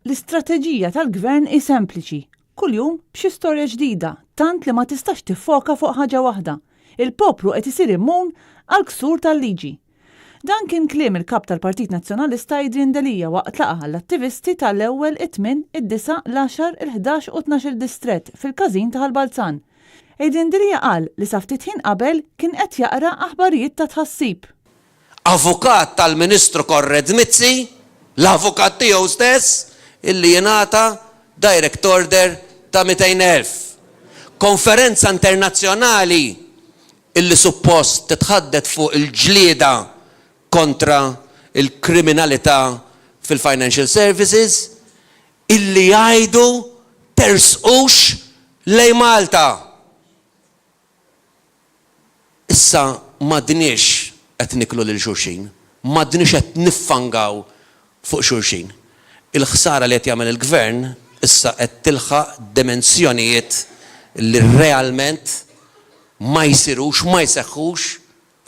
L-istrateġija tal-gvern hi sempliċi. Kuljum b'xi storja ġdida, tant li ma tistax tiffoka fuq ħaġa waħda. Il-poplu qed isir immun għal ksur tal-liġi. Dan kien kliem il-kap tal-Partit Nazzjonalista Adrian Delija waqt laqgħa l-attivisti tal-ewwel it-8, id-9, l-10, il-11 u 12 distrett fil-każin ta' Balzan. Adrian Delija qal li sa ftit ħin qabel kien qed jaqra aħbarijiet ta' tħassib. Avukat tal-Ministru Korred Mizzi, l-avukat tiegħu stess, illi jingħata direct order ta' 200,000. Konferenza internazzjonali illi suppost titħaddet fuq il-ġlieda kontra il-kriminalità fil-financial services, illi jgħidu tersqux lej Malta. Issa m'għadniex qed niklu lil xulxin, m'għadniex qed niffangaw fuq xulxin. Il-ħsara li qed jagħmel il-gvern issa qed tilħaq dimensjonijiet li realment ma jsirux, ma jseħħux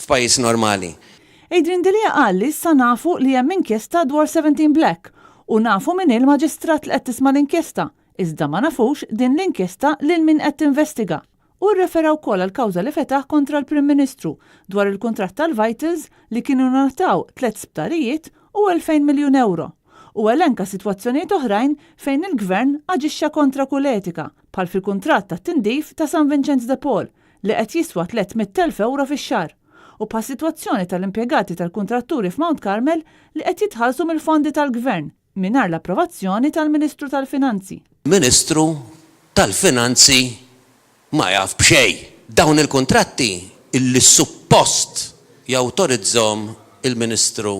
f'pajjiż normali. Adrian Delija qal li issa nafu li hemm inkjesta dwar 17 Black u nafu min il-maġistrat li qed tisma' l-inkjesta, iżda ma nafux din l-inkjesta lil min qed tinvestiga. U rreferaw wkoll għal kawża li fetaħ kontra l-Prim Ministru dwar il-kuntratt tal-Vitals li kienu nataw 3 sptarijiet u 2,000 miljun euro. U elenka sitwazzjonijiet oħrajn fejn il-gvern aġixxa kontra kull etika, bħal fil-kuntratt tat-tindif ta' San Vincenz de Paul li qed jiswa 300,000 euro fix-xahar. U pa' situazzjoni tal-impjegati tal-kuntratturi f'Mount Carmel li qed jitħallsu mill-fondi tal-gvern mingħajr l-approvazzjoni tal-Ministru tal-Finanzi. Ministru tal-Finanzi ma jaf b'xejn. Dawn il-kuntratti illi suppost jawtorizzhom il-Ministru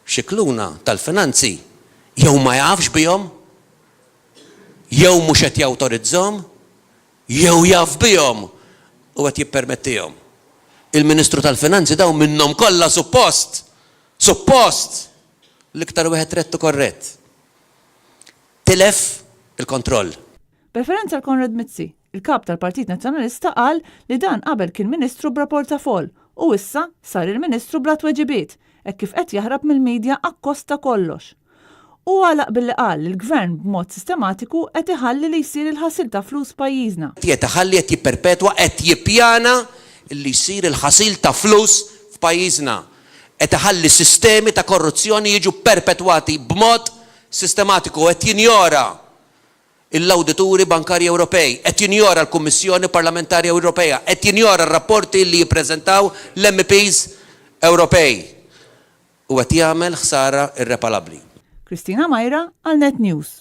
Xikluna tal-Finanzi jew ma jafx bihom, jew mhux qed jawtorizzhom, jew jaf bihom u qed jippermettihom. Il-Ministru tal-Finanzi daw minnhom kollha suppost l-iktar wieħed rettu korrett. Tilef il-kontroll. Preferenza l-Konrad Mizzi, il-kap tal-Partit Nazzjonalista qal li dan qabel kien Ministru b'rapportafol u issa sar il-Ministru bla tweġibiet hekk kif qed jaħrab mill-medja akkosta kollox. U għalaq billi qal li l-gvern b'mod sistematiku qed iħalli li jsir il-ħasil ta' flus pajjiżna. Qed iħalli qed jipperpetwa qed jippjana li jsir il-ħasil ta' flus f'pajjiżna. Qed iħalli sistemi ta' korruzzjoni jiġu perpetwati b'mod sistematiku, qed jinjora l-Awdituri Bankarji Ewropej, qed jinjora l-Kummissjoni Parlamentari Ewropea, qed jinjora r-rapporti li jippreżentaw l-MPs Ewropej. U qed jagħmel ħsara irreparabbli. Kristina Majra għal Net News.